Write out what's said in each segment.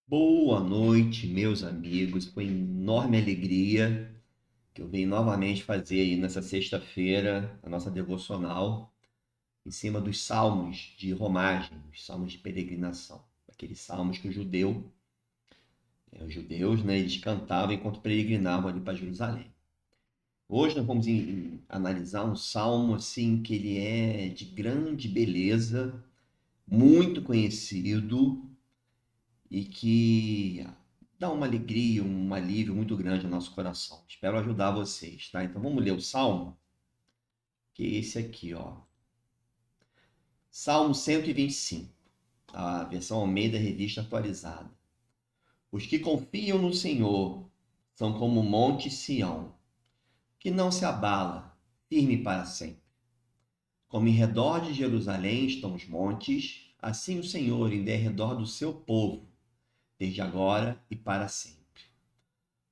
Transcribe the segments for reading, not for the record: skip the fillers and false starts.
Boa noite, meus amigos. Com enorme alegria que eu venho novamente fazer aí nessa sexta-feira a nossa devocional em cima dos salmos de romagem, os salmos de peregrinação, aqueles salmos que os judeus, né, eles cantavam enquanto peregrinavam ali para Jerusalém. Hoje nós vamos analisar um salmo assim que ele é de grande beleza, muito conhecido e que dá uma alegria, um alívio muito grande ao nosso coração. Espero ajudar vocês, tá? Então vamos ler o Salmo, que é esse aqui, ó. Salmo 125, a versão Almeida Revista Atualizada. Os que confiam no Senhor são como o monte Sião, que não se abala, firme para sempre. Como em redor de Jerusalém estão os montes, assim o Senhor em derredor do seu povo, desde agora e para sempre.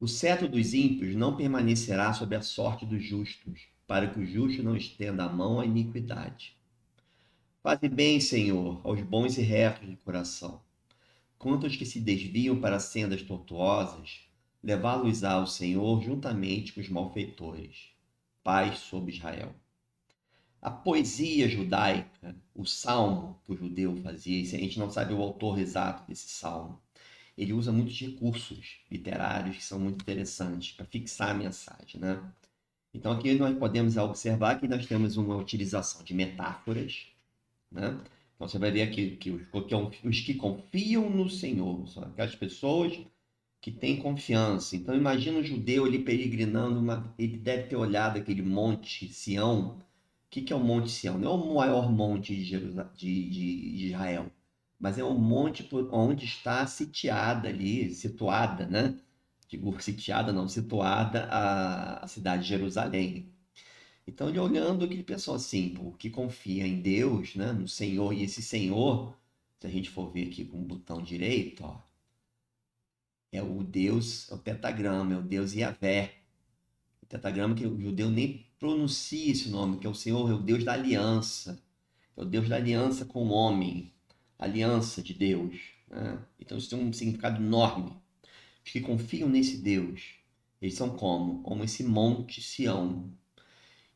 O cetro dos ímpios não permanecerá sob a sorte dos justos, para que o justo não estenda a mão à iniquidade. Faze bem, Senhor, aos bons e retos de coração. Quanto aos que se desviam para sendas tortuosas, levá-los-á o Senhor juntamente com os malfeitores. Paz sobre Israel. A poesia judaica, o salmo que o judeu fazia, a gente não sabe o autor exato desse salmo, ele usa muitos recursos literários que são muito interessantes para fixar a mensagem, né? Então aqui nós podemos observar que nós temos uma utilização de metáforas, né? Então você vai ver aqui que os que confiam no Senhor são aquelas pessoas que têm confiança. Então imagina um judeu ali peregrinando, ele deve ter olhado aquele monte Sião. O que é o Monte Sião? Não é o maior monte de Israel, mas é o monte onde está sitiada ali, situada, né? Digo, sitiada não, situada a cidade de Jerusalém. Então ele olhando aquele pessoal assim, pô, que confia em Deus, né? No Senhor, e esse Senhor, se a gente for ver aqui com o botão direito, ó, é o Deus, é o pentagrama, é o Deus Yahvé. O pentagrama que o judeu nem pronuncia esse nome, que é o Senhor, é o Deus da aliança. É o Deus da aliança com o homem, aliança de Deus, né? Então isso tem um significado enorme. Os que confiam nesse Deus, eles são como? Como esse monte Sião.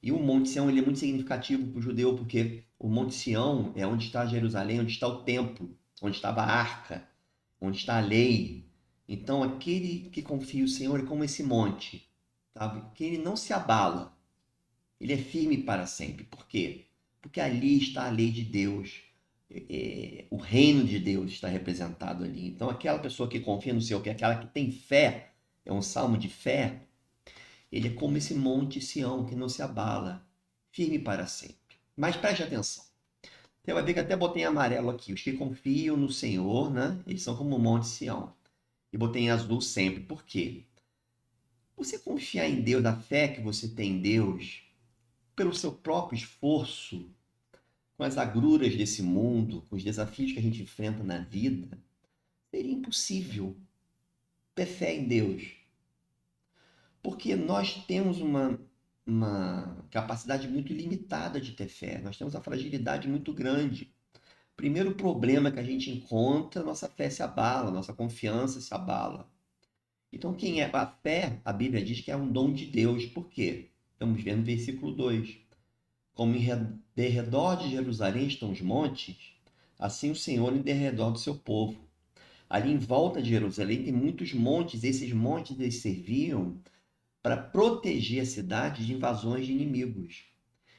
E o monte Sião ele é muito significativo para o judeu, porque o monte Sião é onde está Jerusalém, onde está o templo, onde estava a arca, onde está a lei. Então aquele que confia no Senhor é como esse monte, sabe? Que ele não se abala, ele é firme para sempre. Por quê? Porque ali está a lei de Deus, o reino de Deus está representado ali. Então, aquela pessoa que confia no Senhor, que é aquela que tem fé, é um salmo de fé, ele é como esse monte Sião que não se abala, firme para sempre. Mas preste atenção. Você vai ver que até botei em amarelo aqui. Os que confiam no Senhor, né? Eles são como o monte Sião. E botei em azul sempre. Por quê? Você confiar em Deus, da fé que você tem em Deus, pelo seu próprio esforço, com as agruras desse mundo, com os desafios que a gente enfrenta na vida, seria impossível ter fé em Deus. Porque nós temos uma capacidade muito limitada de ter fé, nós temos a fragilidade muito grande. Primeiro problema que a gente encontra, nossa fé se abala, nossa confiança se abala. Então, quem é a fé, a Bíblia diz que é um dom de Deus. Por quê? Estamos vendo no versículo 2. Como em derredor de Jerusalém estão os montes, assim o Senhor em derredor do seu povo. Ali em volta de Jerusalém tem muitos montes, esses montes eles serviam para proteger a cidade de invasões de inimigos.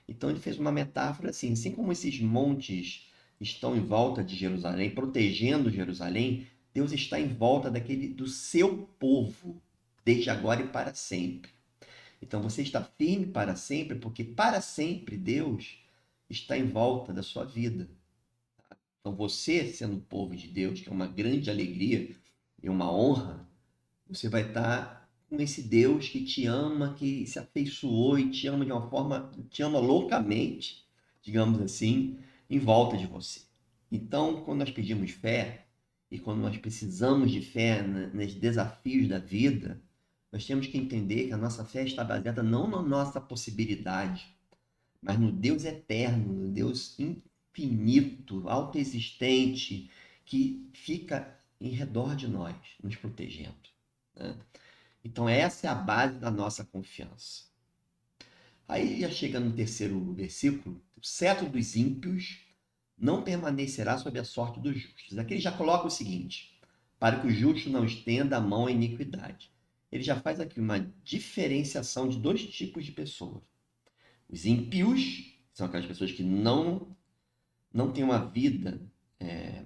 Então ele fez uma metáfora assim como esses montes estão em volta de Jerusalém, protegendo Jerusalém, Deus está em volta do seu povo, desde agora e para sempre. Então você está firme para sempre, porque para sempre Deus está em volta da sua vida. Então você, sendo povo de Deus, que é uma grande alegria e uma honra, você vai estar com esse Deus que te ama, que se afeiçoou e te ama de uma forma, te ama loucamente, digamos assim, em volta de você. Então, quando nós pedimos fé e quando nós precisamos de fé nos desafios da vida, nós temos que entender que a nossa fé está baseada não na nossa possibilidade, mas no Deus eterno, no Deus infinito, autoexistente, que fica em redor de nós, nos protegendo, né? Então, essa é a base da nossa confiança. Aí já chega no terceiro versículo: o cetro dos ímpios não permanecerá sob a sorte dos justos. Aqui ele já coloca o seguinte: para que o justo não estenda a mão à iniquidade. Ele já faz aqui uma diferenciação de dois tipos de pessoas. Os ímpios são aquelas pessoas que não têm uma vida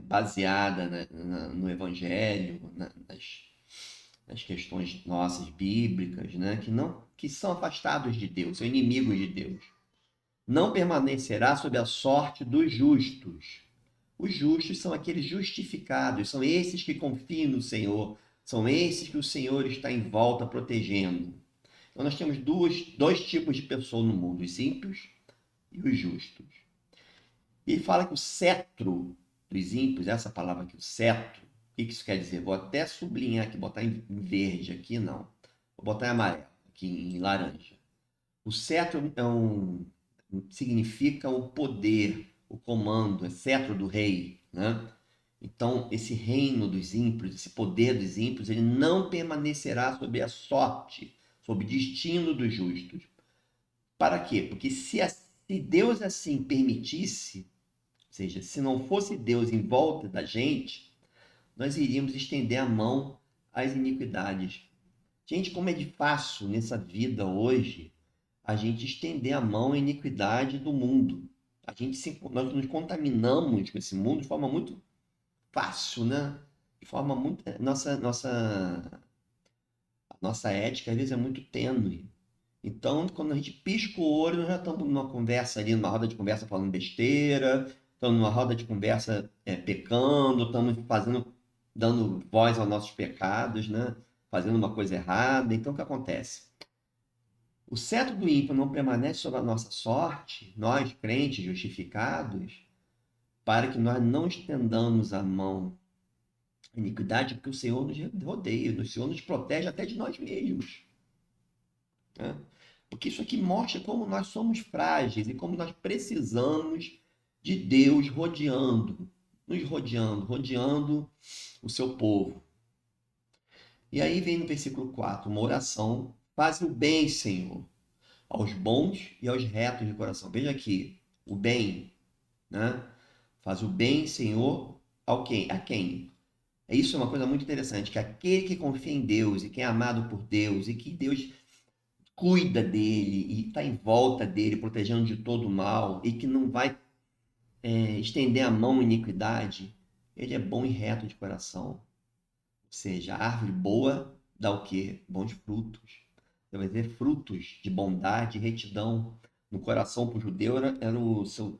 baseada no Evangelho, nas questões nossas bíblicas, né? Que são afastados de Deus, são inimigos de Deus. Não permanecerá sob a sorte dos justos. Os justos são aqueles justificados, são esses que confiam no Senhor, são esses que o Senhor está em volta protegendo. Então nós temos dois tipos de pessoas no mundo, os ímpios e os justos. E ele fala que o cetro dos ímpios, essa palavra aqui, o cetro, o que isso quer dizer? Vou até sublinhar aqui, botar em verde aqui, não. Vou botar em amarelo, aqui em laranja. O cetro significa o poder, o comando, é cetro do rei, né? Então, esse reino dos ímpios, esse poder dos ímpios, ele não permanecerá sob a sorte, sob o destino dos justos. Para quê? Porque se Deus assim permitisse, ou seja, se não fosse Deus em volta da gente, nós iríamos estender a mão às iniquidades. Gente, como é de fácil nessa vida hoje a gente estender a mão à iniquidade do mundo. Nós nos contaminamos com esse mundo de forma muito fácil, né? De forma muito. A nossa ética às vezes é muito tênue. Então, quando a gente pisca o olho, nós já estamos numa conversa ali, numa roda de conversa falando besteira, estamos numa roda de conversa pecando, estamos dando voz aos nossos pecados, né? Fazendo uma coisa errada. Então, o que acontece? O cetro do ímpio não permanece sobre a nossa sorte, nós, crentes justificados, para que nós não estendamos a mão à iniquidade, porque o Senhor nos rodeia, o Senhor nos protege até de nós mesmos, né? Porque isso aqui mostra como nós somos frágeis e como nós precisamos de Deus rodeando o seu povo. E aí vem no versículo 4, uma oração: faze o bem, Senhor, aos bons e aos retos de coração. Veja aqui, o bem, né? Faz o bem, Senhor, a quem? Isso é uma coisa muito interessante, que aquele que confia em Deus e que é amado por Deus e que Deus cuida dele e está em volta dele, protegendo de todo o mal e que não vai estender a mão à iniquidade, ele é bom e reto de coração. Ou seja, a árvore boa dá o quê? Bons frutos. Você vai ver frutos de bondade e retidão. No coração para o judeu era o seu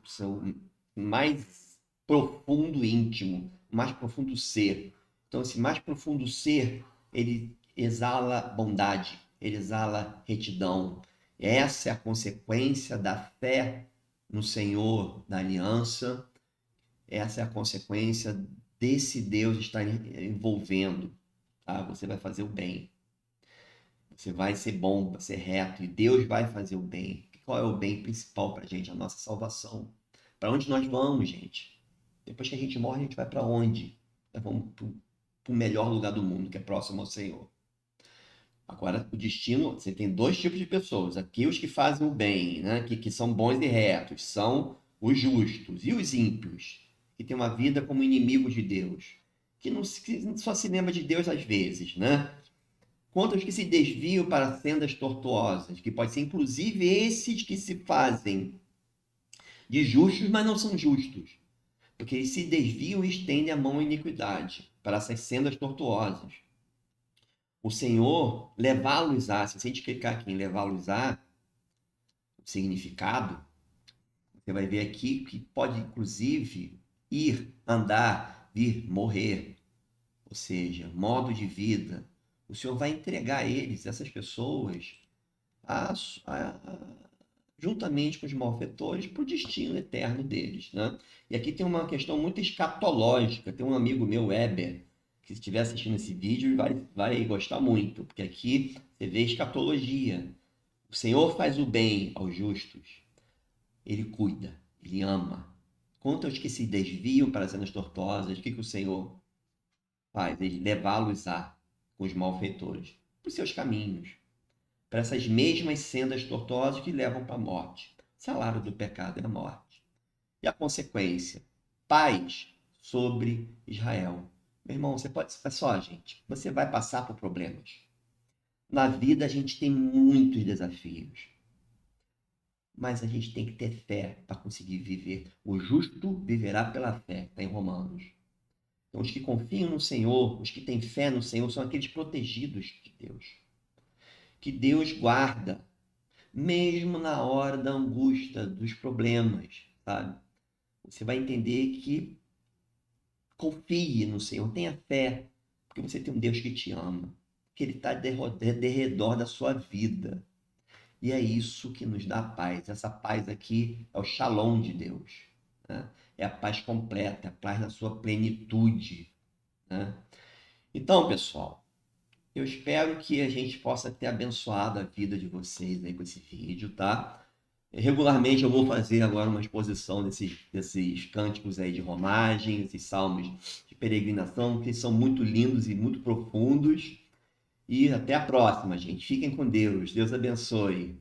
mais profundo íntimo, mais profundo ser. Então, esse mais profundo ser, ele exala bondade, ele exala retidão. Essa é a consequência da fé no Senhor, da aliança. Essa é a consequência desse Deus estar envolvendo. Tá? Você vai fazer o bem. Você vai ser bom, vai ser reto, e Deus vai fazer o bem. Qual é o bem principal para a gente? A nossa salvação. Para onde nós vamos, gente? Depois que a gente morre, a gente vai para onde? Nós vamos para o melhor lugar do mundo, que é próximo ao Senhor. Agora, o destino, você tem dois tipos de pessoas. Aqui os que fazem o bem, né? que são bons e retos, são os justos. E os ímpios, que têm uma vida como inimigos de Deus, que só se lembra de Deus às vezes, né? Quanto aos que se desviam para sendas tortuosas, que pode ser inclusive esses que se fazem de justos, mas não são justos, porque eles se desviam e estendem a mão à iniquidade, para essas sendas tortuosas. O Senhor levá-los se a gente clicar aqui em levá-los o significado, você vai ver aqui que pode inclusive ir, andar, vir, morrer, ou seja, modo de vida. O Senhor vai entregar eles, essas pessoas, a, juntamente com os malfeitores, para o destino eterno deles, né? E aqui tem uma questão muito escatológica. Tem um amigo meu, Weber, que se estiver assistindo esse vídeo vai gostar muito, porque aqui você vê escatologia. O Senhor faz o bem aos justos, ele cuida, ele ama. Quanto aos que se desviam para as sendas tortuosas, o que o Senhor faz? Ele levá-los com os malfeitores, para os seus caminhos, para essas mesmas sendas tortuosas que levam para a morte. O salário do pecado é a morte. E a consequência? Paz sobre Israel. Meu irmão, você pode. Olha só, gente, você vai passar por problemas. Na vida a gente tem muitos desafios, mas a gente tem que ter fé para conseguir viver. O justo viverá pela fé, está em Romanos. Então, os que confiam no Senhor, os que têm fé no Senhor, são aqueles protegidos de Deus. Que Deus guarda, mesmo na hora da angústia, dos problemas, sabe? Você vai entender que confie no Senhor, tenha fé, porque você tem um Deus que te ama, que Ele está de redor da sua vida. E é isso que nos dá paz. Essa paz aqui é o shalom de Deus, né? É a paz completa, a paz na sua plenitude, né? Então, pessoal, eu espero que a gente possa ter abençoado a vida de vocês aí com esse vídeo, tá? Regularmente eu vou fazer agora uma exposição desses cânticos aí de romagem, esses salmos de peregrinação, que são muito lindos e muito profundos. E até a próxima, gente. Fiquem com Deus. Deus abençoe.